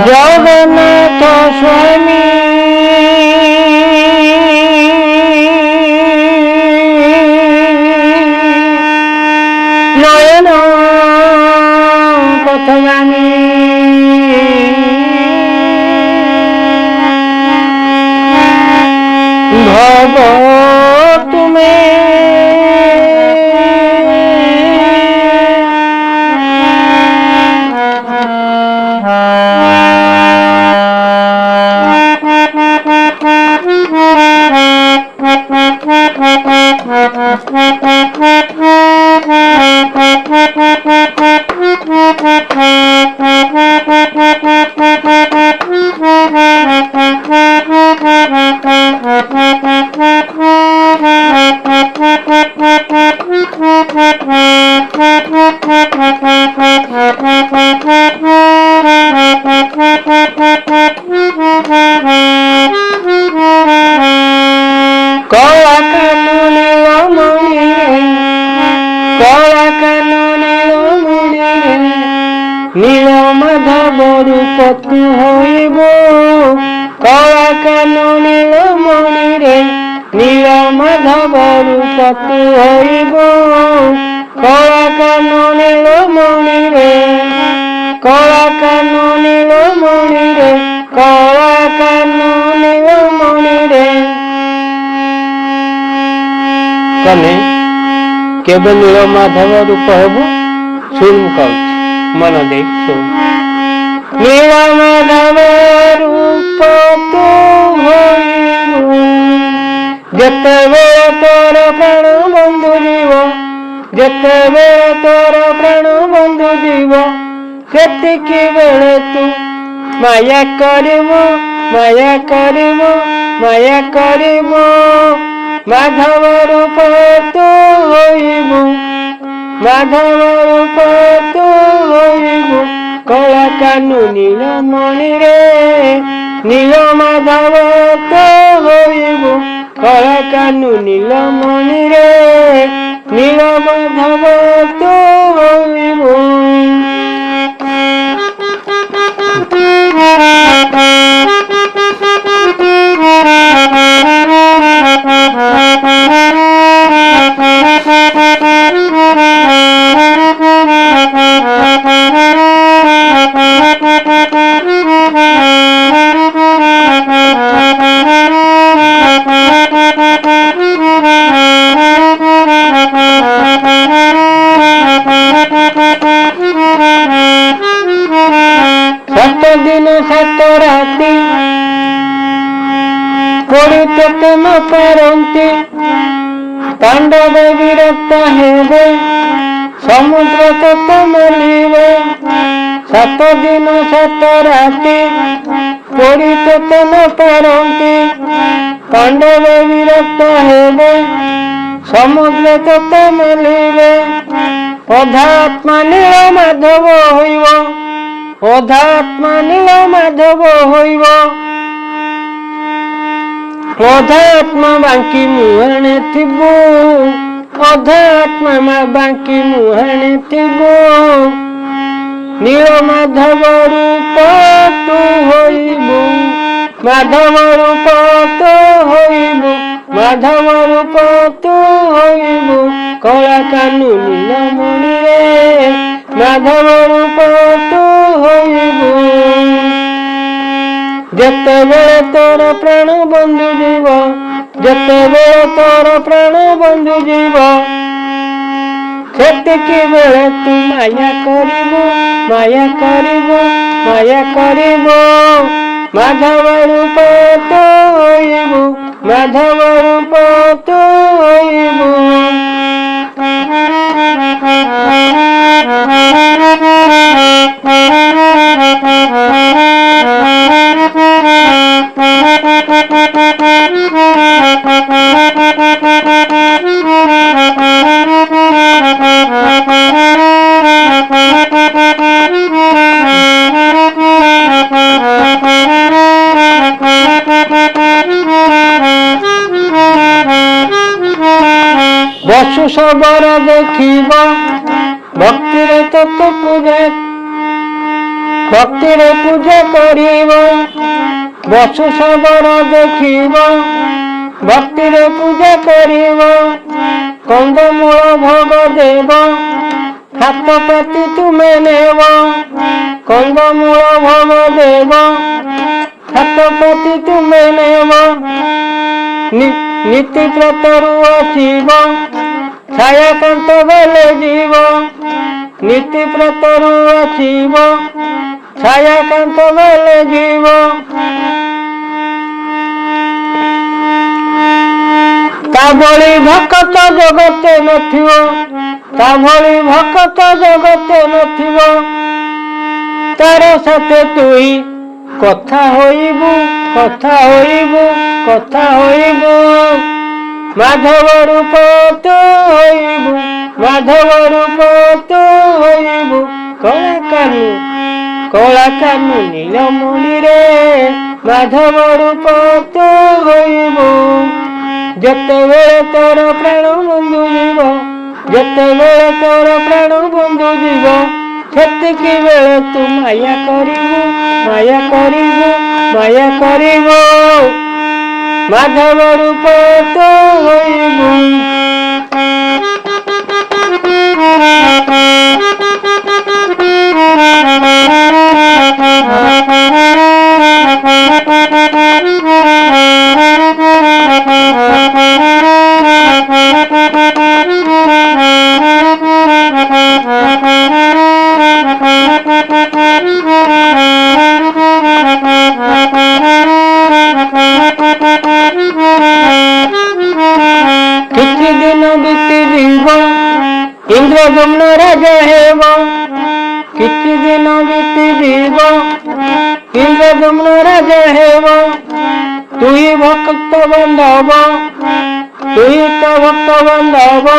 জগন্নাথ স্বামী নয়ন পথগামী ভব তুমি নীল মাধব রূপ তু হইব কলা কান নীল মণি রে নীল মাধব রূপ তু হইব কলা কান নীল মণি রে কলা কান নীল মণি রে কলা কান নীল মণি রে। কলে কেবে নীল মাধব রূপ হব শুন কହୁଛି मन देख सुन नील माधव रूप तू होइबु जेतेबेले तोर प्राण बंधु जीव जेतेबेले तोर प्राण बंधु जीव सेतिकी बेले तू माया करिबु माया करिबु माया करिबु माधव रूप तू होइबु माधव रूप तू होइबु कला कानु नील मणि रे नील माधव तू होइबु कला कानु नील मणि रे नील माधव तू होइबु। सात राति पड़ी तोते न पारती तांडव विरक्त हेबे समुद्र तोते मेलिबे सात दिन सात राति पड़ी तोते न पारती तांडव विरक्त हेबे समुद्र तोते मेलिबे अधात्मा नील माधव होइब अधात्मा नील माधव होइब अधात्मा बांकी मुहाणे थिबो अधात्मा बांकी मुहाणे थिबो नील माधव रूप तू होइबु माधव रूप तू होइबु माधव रूप तू होइबु कला कानु नील मणि रे माधव रूप तू होइबु जेतेबेले तोर प्राण बंधु जीव जेतेबेले तोर प्राण बंधु जीव सेतिकी बेले तू माया करिबु माया करिबु माया करिबु माधव रूप तू होइबु माधव रूप तू होइबु। সবার দেখিব ভক্তিরে তত পূজা ভক্তিরে পূজা করিব বসু সবার দেখিব ভক্তিরে পূজা করিব কন্দমূଳ ভোগ দেব হাত পাতি তুমে নেব কন্দমূଳ ভোগ দেব হাত পাতি তুমে নেব নীতি ব্ରତରୁ ଆସିବ ଛାୟାକାନ୍ତ ବେଲେ ଯିବ নীতি ବ୍ରତରୁ ଆସିବ ଛାୟାକାନ୍ତ ବେଲେ ଯିବ ତା ଭଳି ଭକତ ଜଗତେ ନଥିବ ତା ଭଳି ଭକତ ଜଗତେ ନଥିବ ତାର ସାଥେ ତୁଇ କଥା ହୋଇବୁ କଥା ହୋଇବୁ କଥା ହୋଇବୁ ମାଧବ ରୂପ ତୁ ହୋଇବୁ ମାଧବ ରୂପ ତୁ ହୋଇବୁ କଳା କାନୁ ନୀଳମଣିରେ ମାଧବ ରୂପ ତୁ ହୋଇବୁ ଯେତେବେଳେ ତୋର ପ୍ରାଣ ବନ୍ଧୁ ଯିବ ଯେତେବେଳେ ତୋର ପ୍ରାଣ ବନ୍ଧୁ ଯିବ ସେତିକି ବେଳେ ତୁ ମାୟା କରିବୁ ମାୟା କରିବୁ ମାୟା କରିବୁ ମାଧବ ରୂପ ତୁ ହୋଇବୁ କିଛି ଦିନ ବିତିଯିବ ଇନ୍ଦ୍ରଦମ୍ନ ରାଜା ହେବ କିଛି ଦିନ ବିତିଯିବ ଇନ୍ଦ୍ରଦମ୍ନ ରାଜା ହେବ ତୁଇ ଭକ୍ତ ବାନ୍ଧବ ତୁଇ ତ ଭକ୍ତ ବାନ୍ଧବ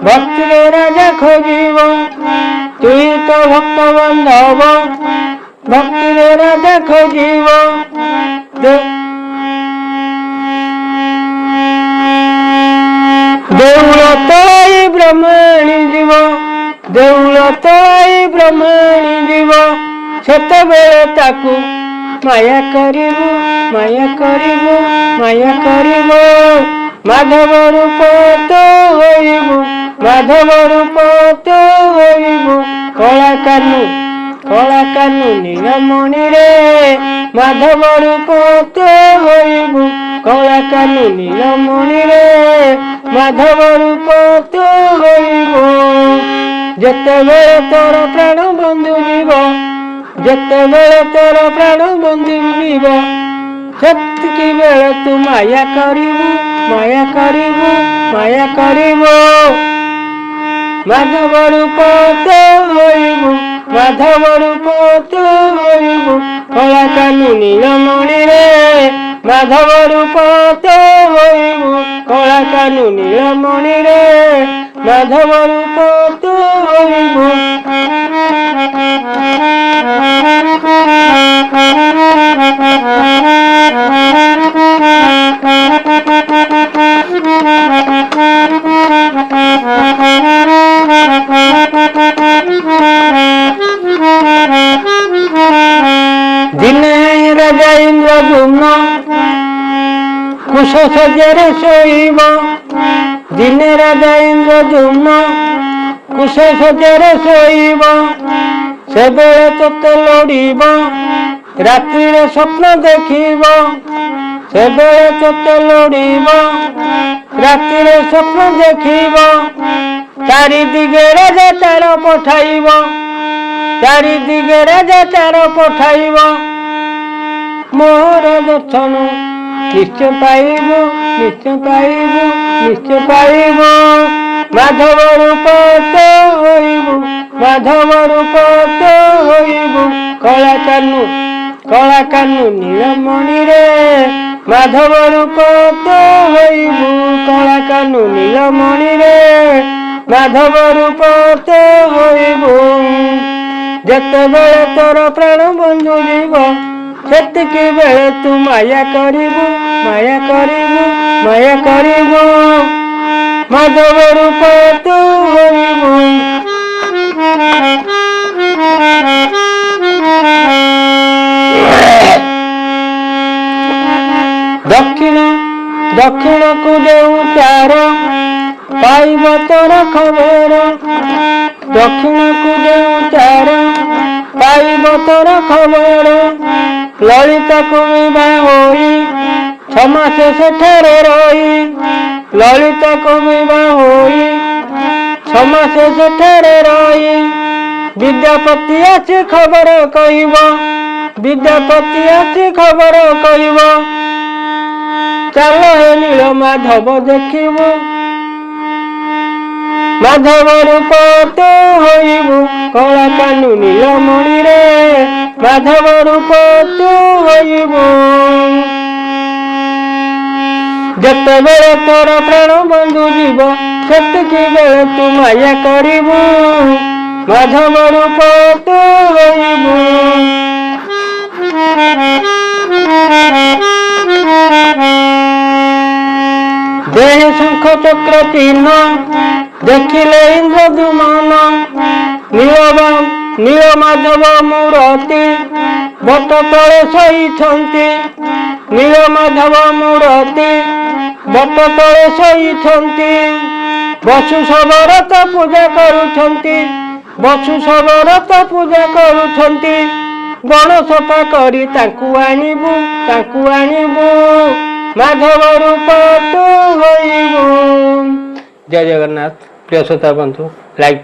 ଭକ୍ତିରେ ରାଜା ଖୋଜିବ ତୁଇ ତ ଭକ୍ତ ବାନ୍ଧବ ଭକ୍ତିରେ ରାଜା ଖୋଜିବ ଦେଉଳ ତୋଇ ବ୍ରହ୍ମଣୀ ଯିବ ଦେଉଳ ତୋଇ ବ୍ରହ୍ମଣୀ ଯିବ ସେତେବେଳେ ତାକୁ ମାୟା କରିବୁ ମାୟା କରିବୁ ମାୟା କରିବୁ ମାଧବ ରୂପ ତୁ ହୋଇବୁ ମାଧବ ରୂପ ତୁ ହୋଇବୁ କଳା କାନୁ ନୀଳମଣିରେ ମାଧବ ରୂପ ତୁ ହୋଇବୁ କଳା କାନୁ ନୀଳମଣିରେ ମାଧବ ରୂପ ତୁ ହୋଇବୁ ଯେତେବେଳେ ତୋର ପ୍ରାଣ ବନ୍ଧୁ ଯିବ ଯେତେବେଳେ ତୋର ପ୍ରାଣ ବନ୍ଧୁ ଯିବ ସେତିକି ବେଳେ ତୁ ମାୟା କରିବୁ ମାୟା କରିବୁ ମାୟା କରିବୁ ମାଧବ ରୂପ ତୁ ହୋଇବୁ ମାଧବ ରୂପ ତୁ ହୋଇବୁ କଳା କାନୁ ନୀଳମଣିରେ ମାଧବ ରୂପ ତୁ ହୋଇବୁ କଳା କାନୁ ନୀଳମଣିରେ ମାଧବ ରୂପ ତୁ ହୋଇବୁ ଦିନେ ରାଜା ଇନ୍ଦ୍ରଦ୍ୟୁମ୍ନ କୁଶ ଶଯ୍ୟାରେ ଶୋଇବ ଦିନେ ରାଜା ଇନ୍ଦ୍ରଦ୍ୟୁମ୍ନ କୁଶ ଶଯ୍ୟାରେ ଶୋଇବ ସେବେଳେ ତୋତେ ଲୋଡ଼ିବ ରାତ୍ରିରେ ସ୍ୱପ୍ନ ଦେଖିବ ସେବେଳେ ତୋତେ ଲୋଡ଼ିବ ରାତିରେ ସ୍ୱପ୍ନ ଦେଖିବ ଚାରିଦିଗେ ରାଜା ତାର ପଠାଇବ ଚାରିଦିଗେ ରାଜା ତାର ପଠାଇବ ମୋର ଦର୍ଶନ ନିଶ୍ଚୟ ପାଇବୁ ନିଶ୍ଚୟ ପାଇବୁ ନିଶ୍ଚୟ ପାଇବୁ ମାଧବ ରୂପ ତୁ ହୋଇବୁ ମାଧବ ରୂପ ତୁ ହୋଇବୁ କଳା କାନୁ ନୀଳମଣିରେ ମାଧବ ରୂପ ତୁ ହୋଇବୁ କଳା କାନୁ ନୀଳମଣିରେ ମାଧବ ରୂପ ତୁ ହୋଇବୁ ଯେତେବେଳେ ତୋର ପ୍ରାଣ ବନ୍ଧୁ ଯିବ ସେତିକି ବେଳେ ତୁ ମାୟା କରିବୁ ମାୟା କରିବୁ ମାୟା କରିବୁ माधव रूप तू होइबु दक्षिण दक्षिण को देऊ प्यार पाइब तोर खबर दक्षिण को देऊ प्यार पाइब तोर खबर ललिता को विवाह होई छमास सेठारे रही ललिता को विवाह होई छमास सेठारे रही विद्यापति आसी खबर कहब विद्यापति आसी खबर कहब चल हे नील माधव देखिबु माधव रूप तू होइबु कला कानु नीलमणि रे माधव रूप तू होइबु जेतेबेले तोर प्राण बंधु जीव सेतिकी बेले तू माया करिबु माधव रूप तू होइबु देह शंख चक्र चिन्ह देखिले इंद्र दुमान नील माधव मूर्ति भट तले शोइछन्ति नील माधव मूर्ति भट तले शोइछन्ति बसु सबरत पूजा करुछन्ति बसु सबरत पूजा करुछन्ति गण सफा करी ताकू आनिबु माधव रूप तू होइबु। जय जगन्नाथ प्रिय श्रोता बंधु लाइक